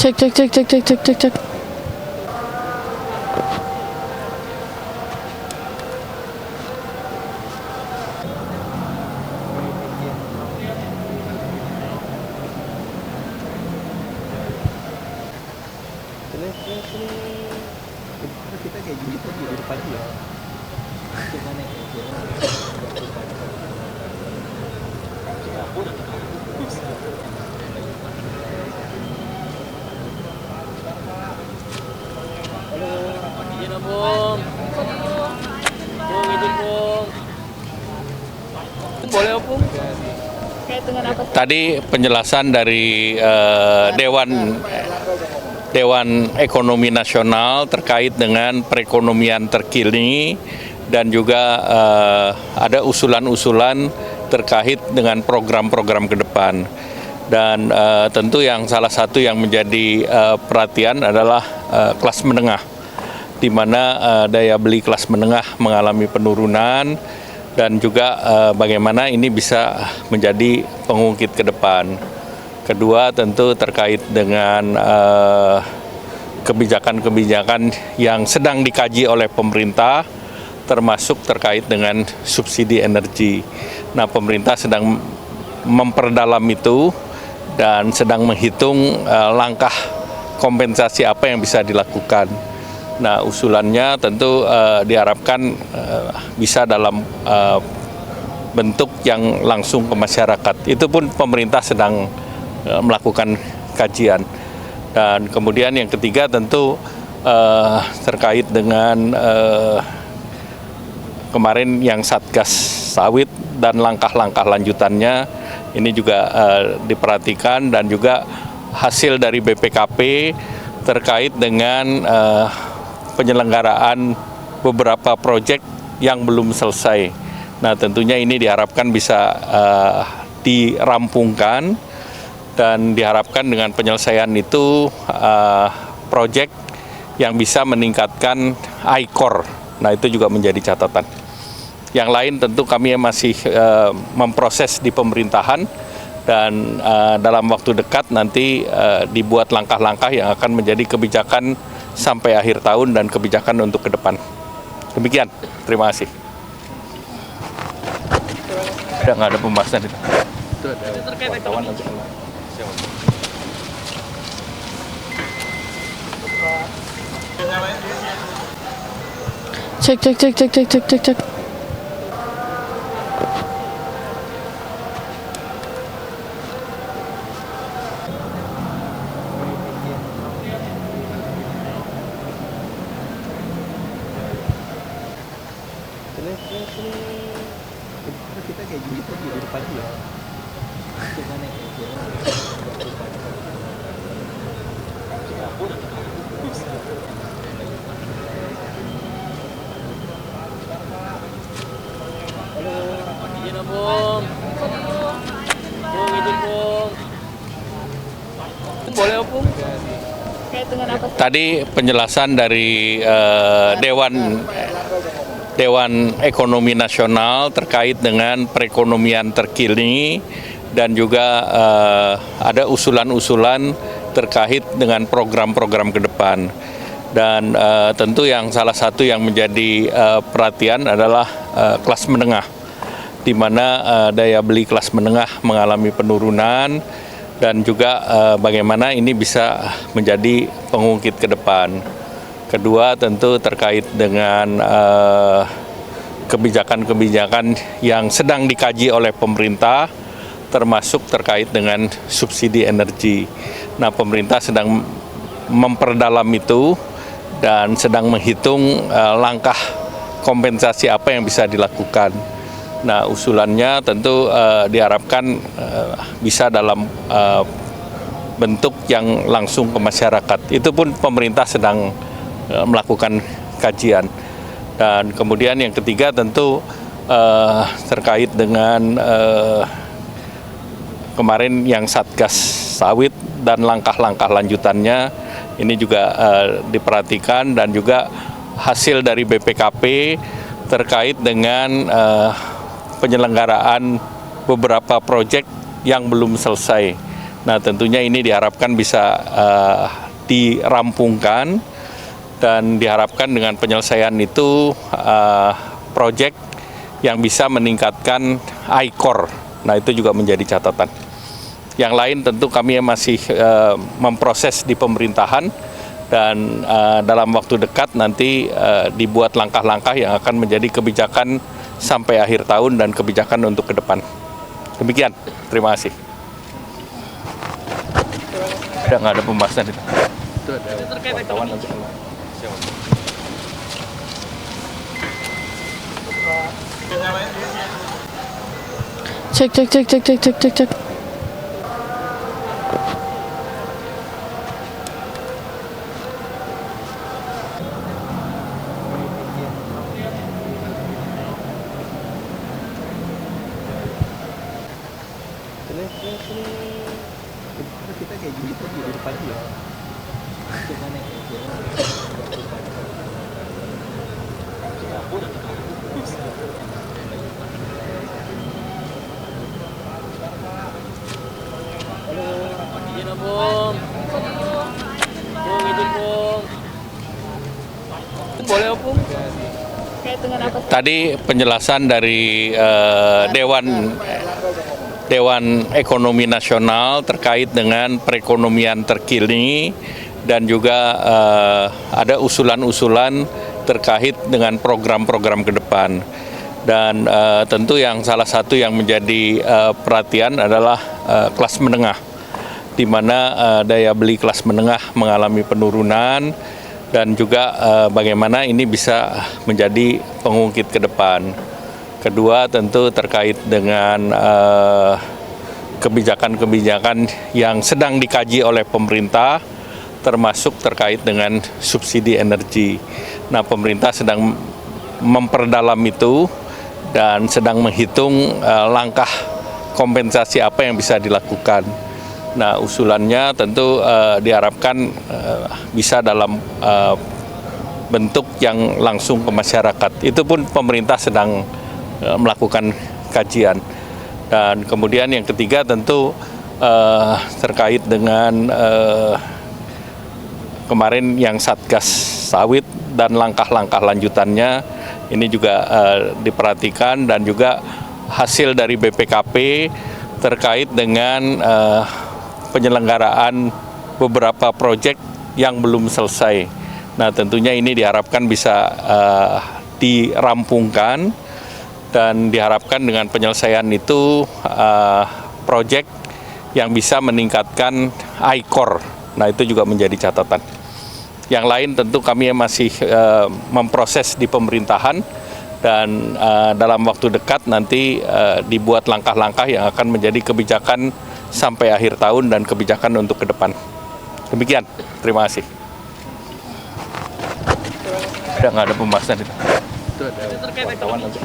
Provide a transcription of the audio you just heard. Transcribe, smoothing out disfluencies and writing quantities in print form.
Cek cek cek cek cek cek cek cek. Kita kayak gini tuh di depan ya. Gimana Izin Bung. Bung, izin Bung. Boleh Bung? Tadi penjelasan dari Dewan Ekonomi Nasional terkait dengan perekonomian terkini dan juga ada usulan-usulan terkait dengan program-program ke depan. Dan tentu yang salah satu yang menjadi perhatian adalah kelas menengah, di mana daya beli kelas menengah mengalami penurunan dan juga bagaimana ini bisa menjadi pengungkit ke depan. Kedua tentu terkait dengan kebijakan-kebijakan yang sedang dikaji oleh pemerintah, termasuk terkait dengan subsidi energi. Nah, pemerintah sedang memperdalam itu dan sedang menghitung langkah kompensasi apa yang bisa dilakukan. Nah, usulannya tentu diharapkan bisa dalam bentuk yang langsung ke masyarakat. Itu pun pemerintah sedang melakukan kajian. Dan kemudian yang ketiga tentu terkait dengan kemarin yang Satgas Sawit dan langkah-langkah lanjutannya ini juga diperhatikan, dan juga hasil dari BPKP terkait dengan penyelenggaraan beberapa proyek yang belum selesai. Nah, tentunya ini diharapkan bisa dirampungkan, dan diharapkan dengan penyelesaian itu proyek yang bisa meningkatkan ICOR. Nah, itu juga menjadi catatan. Yang lain tentu kami masih memproses di pemerintahan, dan dalam waktu dekat nanti dibuat langkah-langkah yang akan menjadi kebijakan sampai akhir tahun dan kebijakan untuk ke depan. Demikian, terima kasih. Nggak ada pembahasan itu. Itu ada wartawan nanti. Cek cek cek cek cek cek cek cek. kita kayak gini tuh di depan ya. Gimana Izin Bung. Bung, izin Bung. Boleh Bung? Tadi penjelasan dari Dewan Ekonomi Nasional terkait dengan perekonomian terkini dan juga ada usulan-usulan terkait dengan program-program ke depan. Dan tentu yang salah satu yang menjadi perhatian adalah kelas menengah, di mana daya beli kelas menengah mengalami penurunan, dan juga bagaimana ini bisa menjadi pengungkit ke depan. Kedua tentu terkait dengan kebijakan-kebijakan yang sedang dikaji oleh pemerintah, termasuk terkait dengan subsidi energi. Nah, pemerintah sedang memperdalam itu dan sedang menghitung langkah kompensasi apa yang bisa dilakukan. Nah, usulannya tentu diharapkan bisa dalam bentuk yang langsung ke masyarakat. Itu pun pemerintah sedang melakukan kajian. Dan kemudian yang ketiga tentu terkait dengan kemarin yang Satgas Sawit dan langkah-langkah lanjutannya ini juga diperhatikan, dan juga hasil dari BPKP terkait dengan penyelenggaraan beberapa proyek yang belum selesai. Nah, tentunya ini diharapkan bisa dirampungkan dan diharapkan dengan penyelesaian itu proyek yang bisa meningkatkan ICOR. Nah, itu juga menjadi catatan. Yang lain tentu kami masih memproses di pemerintahan dan dalam waktu dekat nanti dibuat langkah-langkah yang akan menjadi kebijakan sampai akhir tahun dan kebijakan untuk ke depan. Demikian, terima kasih. Udah nggak ada pembahasan itu. Itu ada wartawan nanti. Cek cek cek cek cek cek cek cek. Terus kita kayak gini tadi di depan dia. Coba naik aja. Izin Bung. Bung, izin Bung. Boleh Bung? Tadi penjelasan dari Dewan Ekonomi Nasional terkait dengan perekonomian terkini dan juga ada usulan-usulan terkait dengan program-program ke depan. Dan tentu yang salah satu yang menjadi perhatian adalah kelas menengah, di mana daya beli kelas menengah mengalami penurunan dan juga bagaimana ini bisa menjadi pengungkit ke depan. Kedua tentu terkait dengan kebijakan-kebijakan yang sedang dikaji oleh pemerintah, termasuk terkait dengan subsidi energi. Nah, pemerintah sedang memperdalam itu dan sedang menghitung langkah kompensasi apa yang bisa dilakukan. Nah, usulannya tentu diharapkan bisa dalam bentuk yang langsung ke masyarakat. Itu pun pemerintah sedang melakukan kajian. Dan kemudian yang ketiga tentu terkait dengan kemarin yang Satgas Sawit dan langkah-langkah lanjutannya ini juga diperhatikan, dan juga hasil dari BPKP terkait dengan penyelenggaraan beberapa proyek yang belum selesai. Nah, tentunya ini diharapkan bisa dirampungkan dan diharapkan dengan penyelesaian itu proyek yang bisa meningkatkan ICOR. Nah, itu juga menjadi catatan. Yang lain tentu kami masih memproses di pemerintahan dan dalam waktu dekat nanti dibuat langkah-langkah yang akan menjadi kebijakan sampai akhir tahun dan kebijakan untuk ke depan. Demikian, terima kasih. Udah nggak ada pembahasan itu. Itu ada wartawan nanti.